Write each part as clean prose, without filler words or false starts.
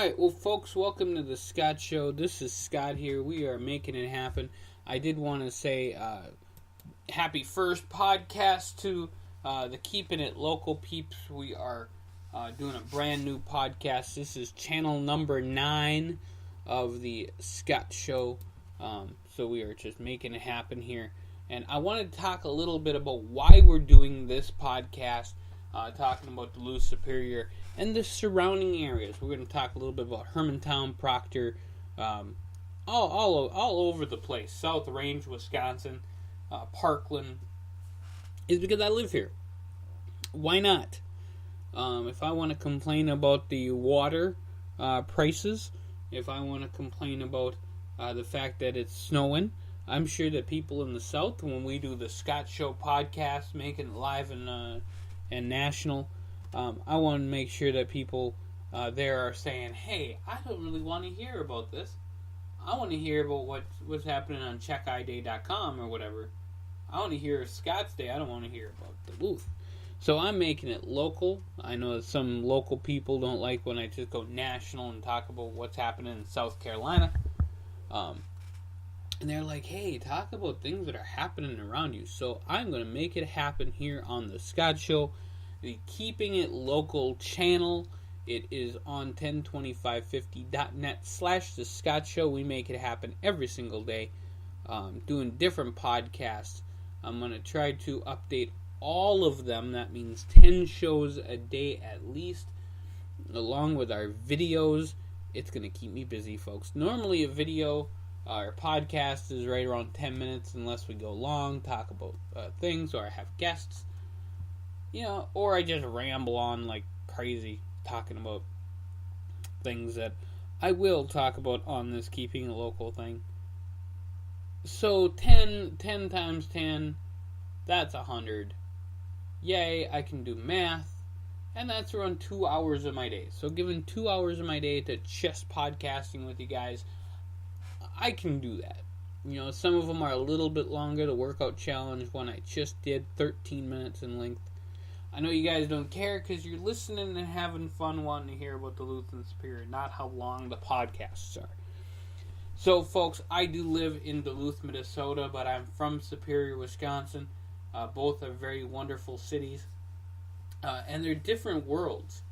Alright, well folks, welcome to the Scott Show. This is Scott here. We are making it happen. I did want to say happy first podcast to the Keeping It Local peeps. We are doing a brand new podcast. This is channel number 9 of the Scott Show. So we are just making it happen here. And I wanted to talk a little bit about why we're doing this podcast, talking about Duluth, Superior, and the surrounding areas. We're going to talk a little bit about Hermantown, Proctor, all over the place. South Range, Wisconsin, Parkland, is because I live here. Why not? If I want to complain about the water prices, if I want to complain about the fact that it's snowing, I'm sure that people in the South, when we do the Scott Show podcast, making it live and national, I want to make sure that people there are saying, hey, I don't really want to hear about this. I want to hear about what's happening on checkiday.com or whatever. I want to hear Scott's Day. I don't want to hear about Duluth. So I'm making it local. I know that some local people don't like when I just go national and talk about what's happening in South Carolina. And they're like, hey, talk about things that are happening around you. So I'm going to make it happen here on the Scott Show, the Keeping It Local channel. It is on 102550.net/the Scott Show. We make it happen every single day, doing different podcasts. I'm going to try to update all of them. That means 10 shows a day at least, along with our videos. It's going to keep me busy, folks. Normally a video or podcast is right around 10 minutes unless we go long, talk about things, or I have guests. Or I just ramble on like crazy, talking about things that I will talk about on this Keeping It Local thing. So 10 times 10, that's 100. Yay, I can do math. And that's around 2 hours of my day. So given 2 hours of my day to just podcasting with you guys, I can do that. Some of them are a little bit longer. The workout challenge one I just did, 13 minutes in length. I know you guys don't care because you're listening and having fun wanting to hear about Duluth and Superior, not how long the podcasts are. So, folks, I do live in Duluth, Minnesota, but I'm from Superior, Wisconsin. Both are very wonderful cities. And they're different worlds.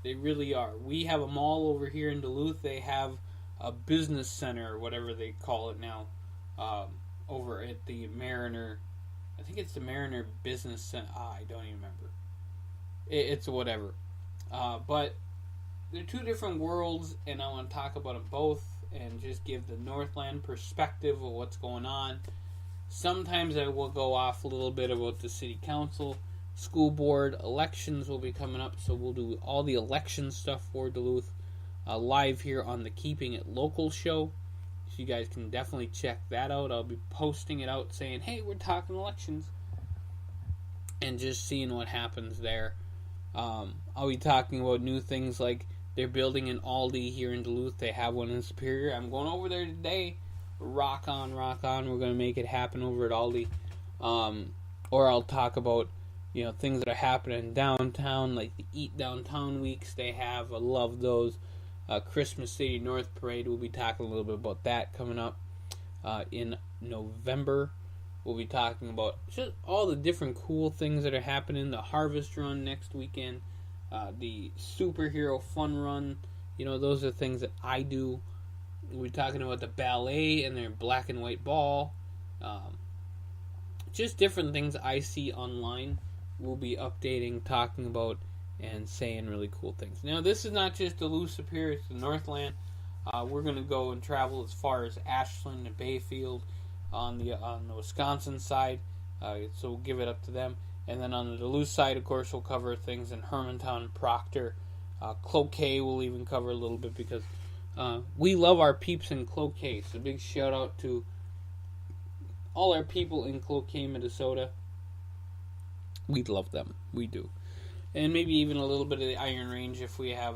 They really are. We have a mall over here in Duluth. They have a business center, or whatever they call it now, over at the Mariner. I think it's the Mariner Business Center. I don't even remember. It's whatever. But they're two different worlds, and I want to talk about them both and just give the Northland perspective of what's going on. Sometimes I will go off a little bit about the city council. School board elections will be coming up, so we'll do all the election stuff for Duluth live here on the Keeping It Local show. So you guys can definitely check that out. I'll be posting it out saying, hey, we're talking elections, and just seeing what happens there. I'll be talking about new things like they're building an Aldi here in Duluth. They have one in Superior. I'm going over there today. Rock on. We're going to make it happen over at Aldi. Or I'll talk about things that are happening downtown, like the Eat Downtown weeks they have. I love those. Christmas City North Parade, we'll be talking a little bit about that coming up in November. We'll be talking about just all the different cool things that are happening. The Harvest Run next weekend, the Superhero Fun Run. Those are things that I do. We'll be talking about the ballet and their black and white ball. Just different things I see online. We'll be updating, talking about, and saying really cool things. Now, this is not just Duluth, Superior, it's the Northland. We're going to go and travel as far as Ashland and Bayfield on the Wisconsin side. So we'll give it up to them. And then on the Duluth side, of course, we'll cover things in Hermantown, Proctor, Cloquet. We'll even cover a little bit because we love our peeps in Cloquet. So big shout out to all our people in Cloquet, Minnesota. We love them. We do. And maybe even a little bit of the Iron Range if we have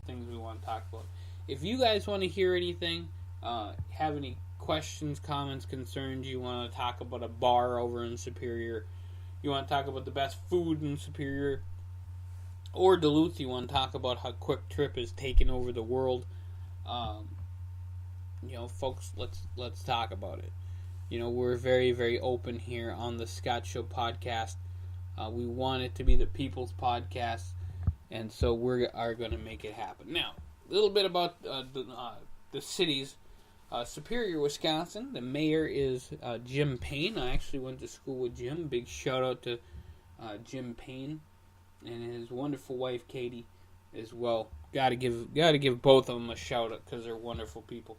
things we want to talk about. If you guys want to hear anything, have any questions, comments, concerns, you want to talk about a bar over in Superior, you want to talk about the best food in Superior, or Duluth, you want to talk about how Quick Trip is taking over the world, folks, let's talk about it. We're very, very open here on the Scott Show podcast. We want it to be the people's podcast, and so we are going to make it happen. Now, a little bit about the cities. Superior, Wisconsin. The mayor is Jim Payne. I actually went to school with Jim. Big shout out to Jim Payne and his wonderful wife Katie as well. Got to give both of them a shout out because they're wonderful people.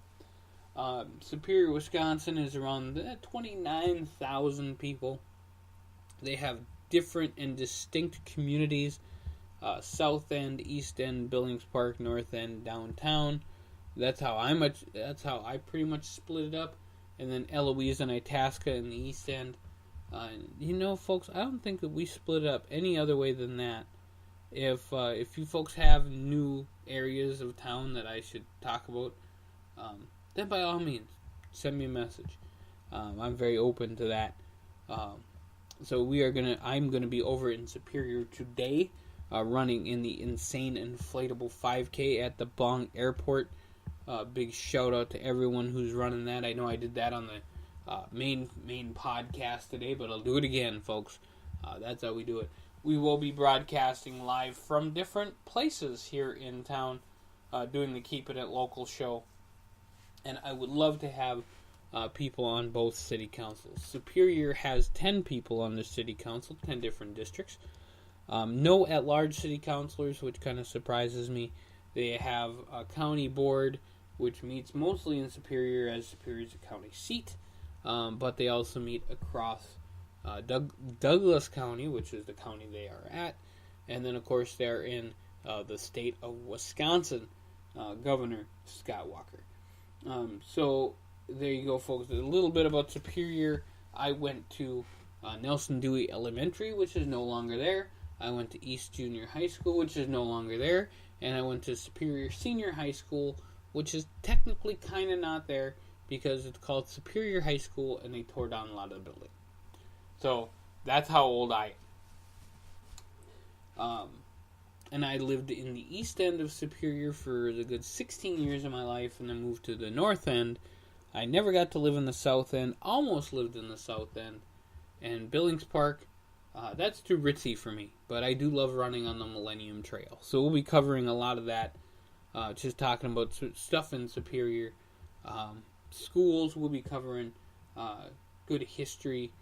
Superior, Wisconsin is around 29,000 people. They have different and distinct communities: South End, East End, Billings Park, North End, downtown. That's how I pretty much split it up. And then Eloise and Itasca in the East End. Folks, I don't think that we split it up any other way than that. If you folks have new areas of town that I should talk about, then by all means, send me a message. I'm very open to that. So I'm gonna be over in Superior today, running in the Insane Inflatable 5K at the Bong Airport. Big shout out to everyone who's running that. I know I did that on the main podcast today, but I'll do it again, folks. That's how we do it. We will be broadcasting live from different places here in town, doing the Keep It at Local show. And I would love to have people on both city councils. Superior has 10 people on the city council, 10 different districts. No at-large city councilors, which kind of surprises me. They have a county board, which meets mostly in Superior, as Superior is a county seat. But they also meet across Douglas County, which is the county they are at. And then, of course, they're in the state of Wisconsin, Governor Scott Walker. So there you go, folks. A little bit about Superior. I went to Nelson Dewey Elementary, which is no longer there. I went to East Junior High School, which is no longer there. And I went to Superior Senior High School, which is technically kind of not there because it's called Superior High School and they tore down a lot of the building. So that's how old I am. And I lived in the East End of Superior for the good 16 years of my life and then moved to the North End. I never got to live in the South End, almost lived in the South End. And Billings Park, that's too ritzy for me, but I do love running on the Millennium Trail. So we'll be covering a lot of that, just talking about stuff in Superior. Schools, we'll be covering good history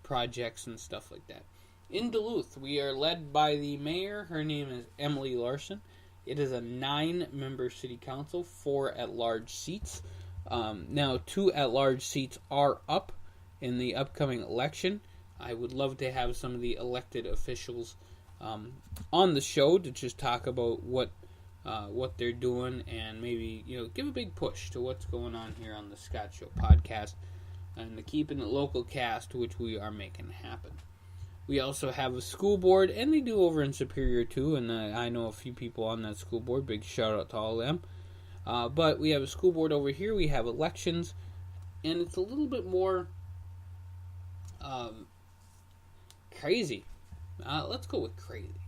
projects and stuff like that. In Duluth, we are led by the mayor. Her name is Emily Larson. It is a 9-member city council, 4 at-large seats. Now, 2 at-large seats are up in the upcoming election. I would love to have some of the elected officials on the show to just talk about what they're doing and maybe give a big push to what's going on here on the Scott Show podcast and the Keeping It Local cast, which we are making happen. We also have a school board, and they do over in Superior too, and I know a few people on that school board. Big shout out to all of them. But we have a school board over here. We have elections, and it's a little bit more crazy. Let's go with crazy.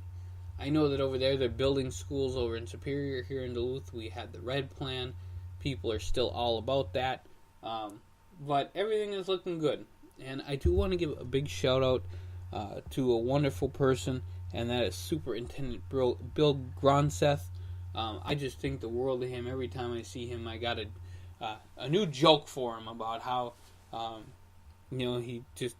I know that over there they're building schools over in Superior. Here in Duluth, we had the Red Plan. People are still all about that. But everything is looking good. And I do want to give a big shout out to a wonderful person, and that is Superintendent Bill Gronseth. I just think the world of him. Every time I see him, I got a new joke for him about how he just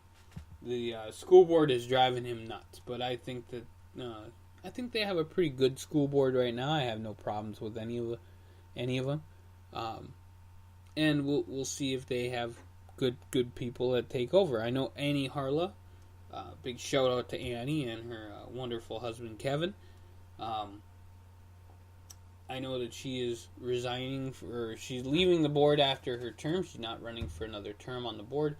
the school board is driving him nuts. But I think that they have a pretty good school board right now. I have no problems with any of them, and we'll see if they have good people that take over. I know Annie Harla. Big shout out to Annie and her wonderful husband Kevin. I know that she is she's leaving the board after her term. She's not running for another term on the board.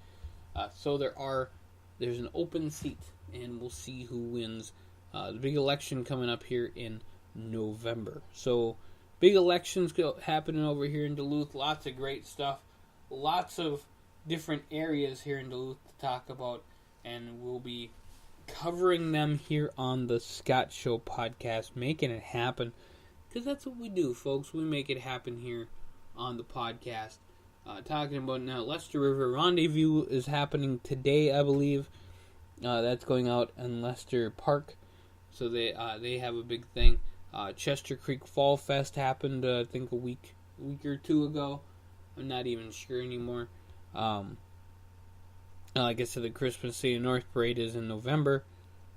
So there's an open seat, and we'll see who wins the big election coming up here in November. So big elections happening over here in Duluth. Lots of great stuff. Lots of different areas here in Duluth to talk about, and we'll be covering them here on the Scott Show podcast, making it happen. Because that's what we do, folks. We make it happen here on the podcast. Talking about now, Leicester River Rendezvous is happening today, I believe. That's going out in Leicester Park. So they have a big thing. Chester Creek Fall Fest happened, I think, a week or two ago. I'm not even sure anymore. Like I said, the Christmas City North Parade is in November.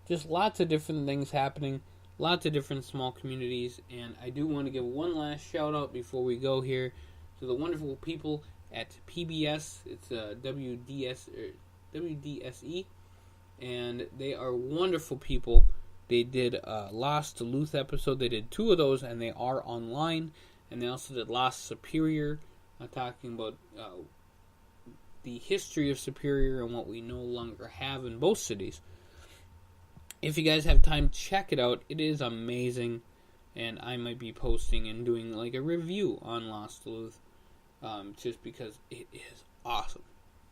Just lots of different things happening. Lots of different small communities. And I do want to give one last shout out before we go here to the wonderful people at PBS. It's WDSE. And they are wonderful people. They did Lost Duluth episode. They did 2 of those, and they are online. And they also did Lost Superior, talking about the history of Superior and what we no longer have in both cities. If you guys have time, check it out. It is amazing. And I might be posting and doing like a review on Lost Duluth, just because it is awesome.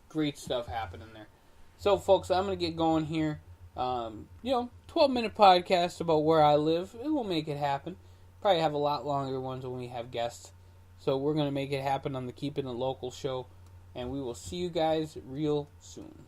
Great stuff happening there. So, folks, I'm going to get going here. 12-minute podcast about where I live. It will make it happen. Probably have a lot longer ones when we have guests. So we're going to make it happen on the Keeping It Local show. And we will see you guys real soon.